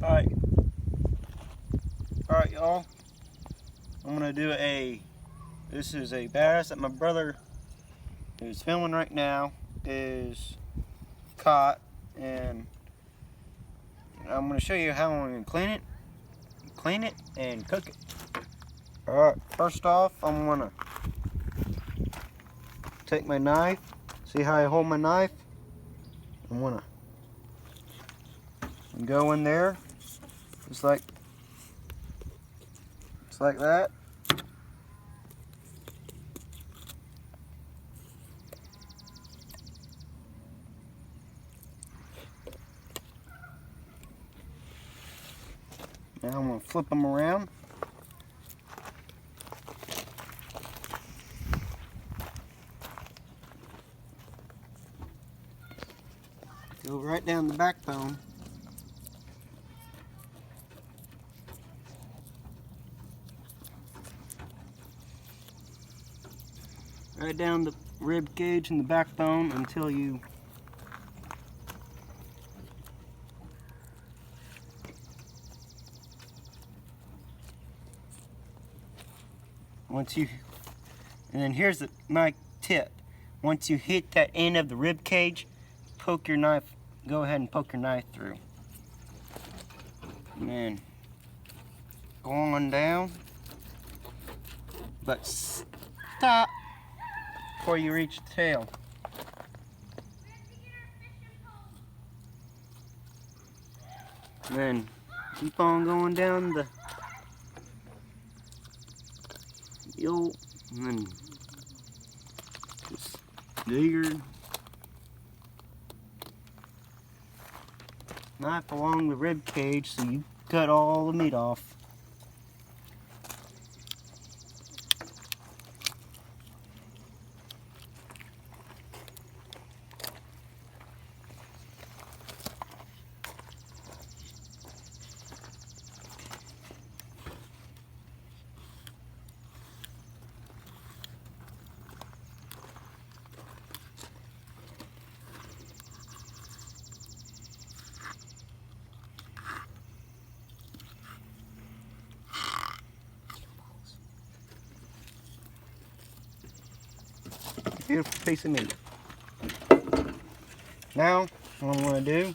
Alright. Alright, y'all. I'm gonna do this is a bass that my brother, who's filming right now, is caught, and I'm gonna show you how I'm gonna clean it and cook it. Alright, first off, I'm gonna take my knife. See how I hold my knife? I'm gonna go in there, just like that. Now I'm gonna flip them around. Go right down the backbone. Right down the rib cage and the backbone until you and then here's my tip. Once you hit that end of the rib cage, go ahead and poke your knife through. And then go on down, but stop before you reach the tail. And then keep on going down the gill, and then just dig your knife along the rib cage so you cut all the meat off. Beautiful piece of meat. Now, what I'm going to do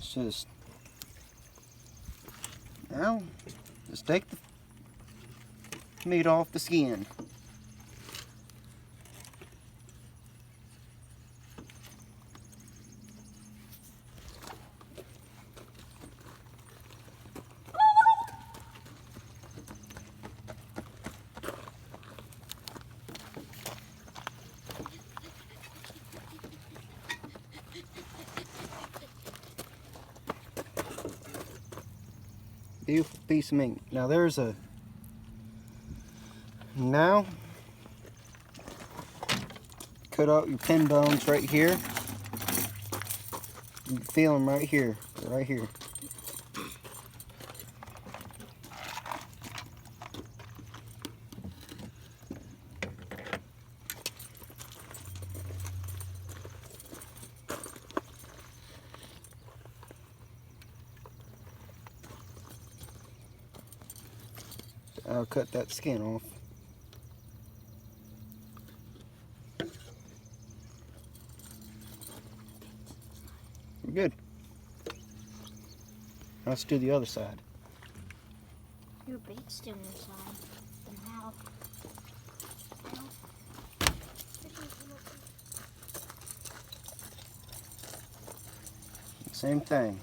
is just take the meat off the skin. Beautiful piece of meat. Now cut out your pin bones right here. You can feel them right here, right here. I'll cut that skin off. We're good. Let's do the other side. Your bait's still inside. Then how? Same thing.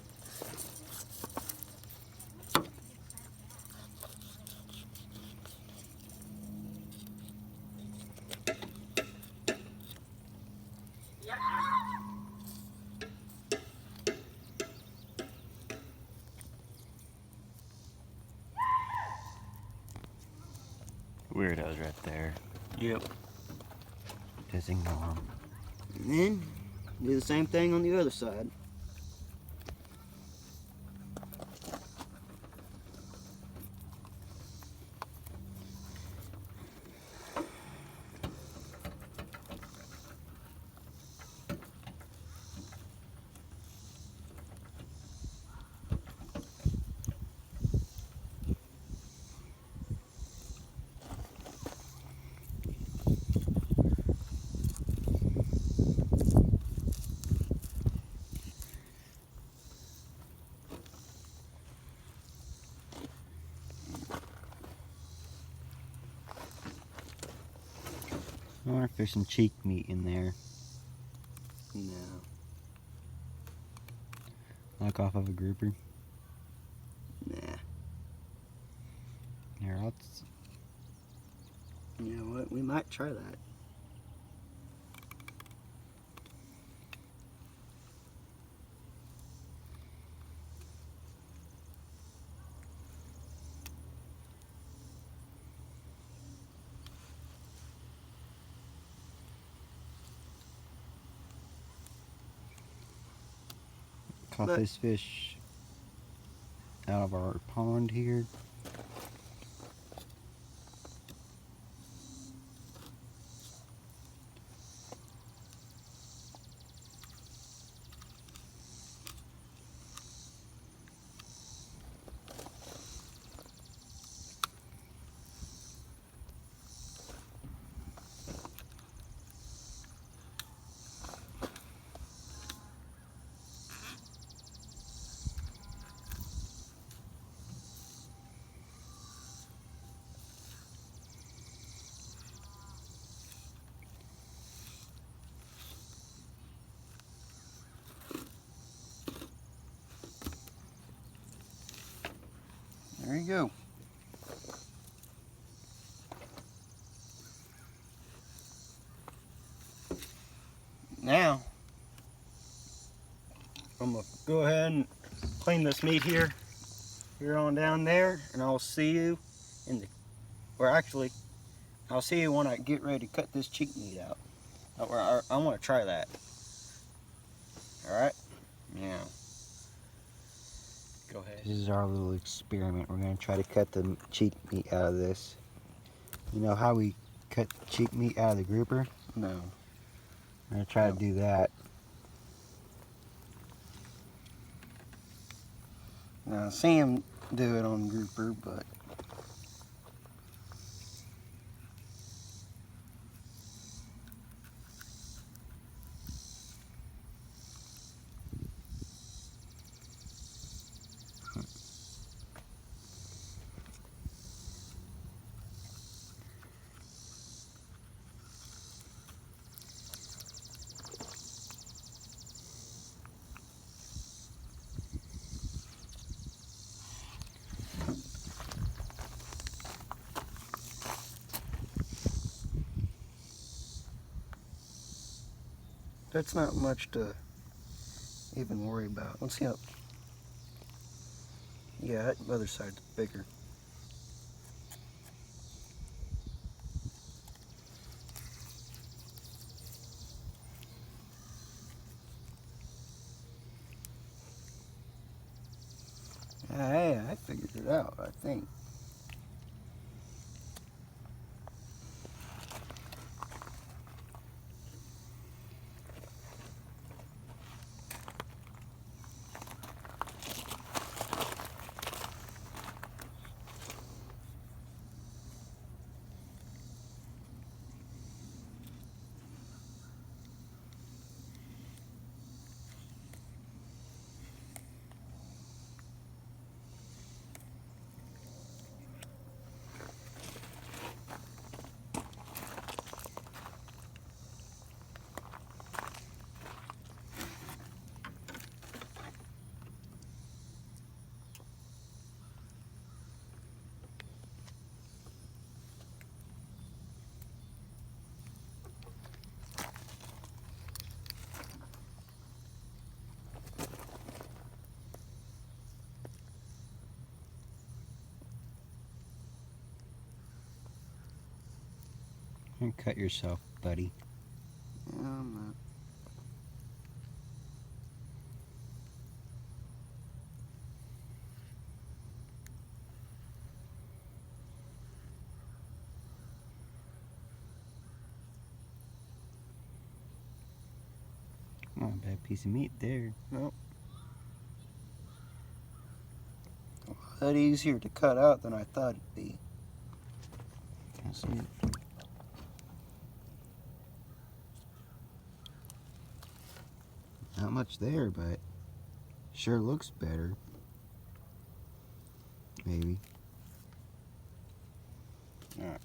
Weirdos right there. Yep. Just ignore them. And then do the same thing on the other side. There's some cheek meat in there. No. Knock off of a grouper. Nah. Here, You know what? We might try that. caught But- this fish out of our pond here. There you go. Now, I'm gonna go ahead and clean this meat here on down there, and I'll see you in the, or actually, I'll see you when I get ready to cut this cheek meat out. I want to try that. All right? Yeah. Go ahead. This is our little experiment. We're going to try to cut the cheek meat out of this. You know how we cut cheek meat out of the grouper? No. We're going to try No. to do that. Now, I see him do it on grouper, but that's not much to even worry about. Let's see how. Yeah, that other side's bigger. Hey, I figured it out, I think. And cut yourself, buddy. Yeah, I'm not. Not a bad piece of meat there. A lot easier to cut out than I thought it'd be. That's it. Not much there, but sure looks better. Maybe. Alright.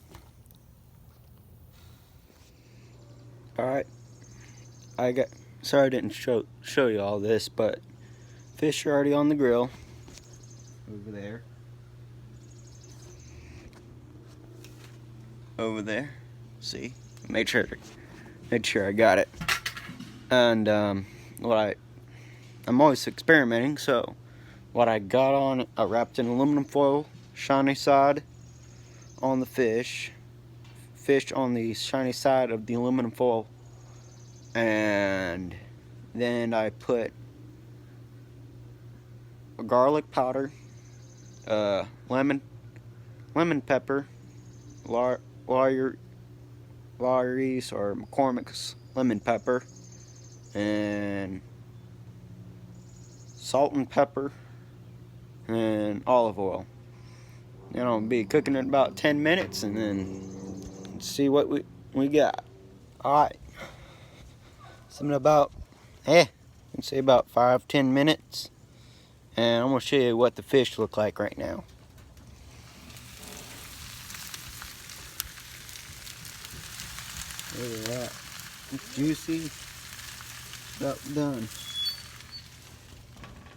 Alright. Sorry I didn't show you all this, but fish are already on the grill. Over there. Over there. See? Made sure I got it. And I'm always experimenting, so what I got on, I wrapped in aluminum foil, shiny side on the fish on the shiny side of the aluminum foil, and then I put a garlic powder, lemon pepper, Lawry's or McCormick's lemon pepper, and salt and pepper, and olive oil. Then I'll be cooking it about 10 minutes, and then see what we got. Alright. Something about, let's say about 5-10 minutes. And I'm going to show you what the fish look like right now. Look at that. It's juicy. About done.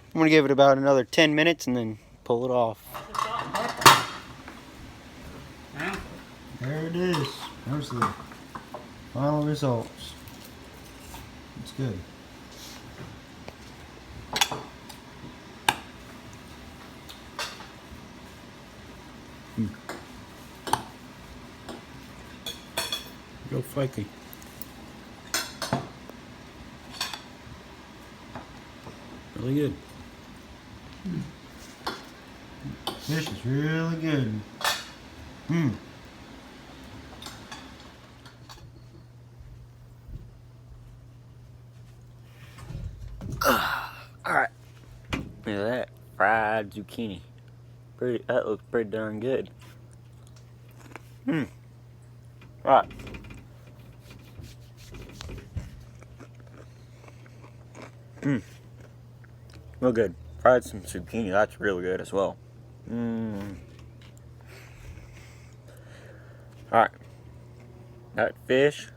I'm going to give it about another 10 minutes and then pull it off. There it is. There's the final results. It's good. Go flaky. Really good. Fish is really good. Alright. Look at that. Fried zucchini. That looks pretty darn good. Alright. Real good. Fried some zucchini. That's really good as well. Alright. That fish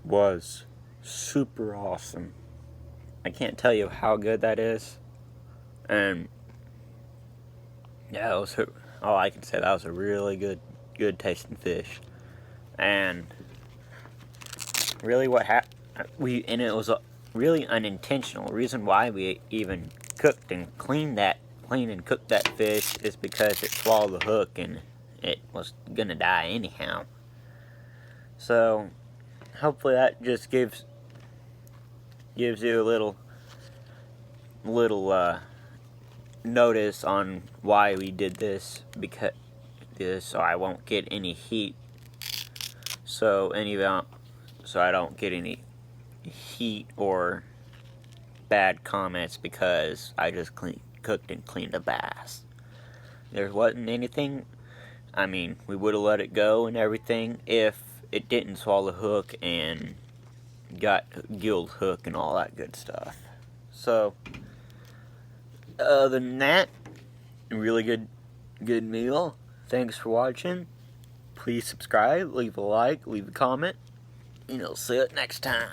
was super awesome. I can't tell you how good that is. And yeah, all I can say, that was a really good tasting fish. And really what happened, and it was really unintentional. The reason why we even cooked and cleaned and cooked that fish is because it swallowed the hook and it was gonna die anyhow. So hopefully that just gives you a little notice on why we did this, so I won't get any heat. So I don't get any heat or bad comments because I just cooked and cleaned a bass. There wasn't anything. I mean, we would have let it go and everything if it didn't swallow the hook and got gilled hook and all that good stuff. So other than that, really good meal. Thanks for watching. Please subscribe, leave a like, leave a comment, and I'll see you next time.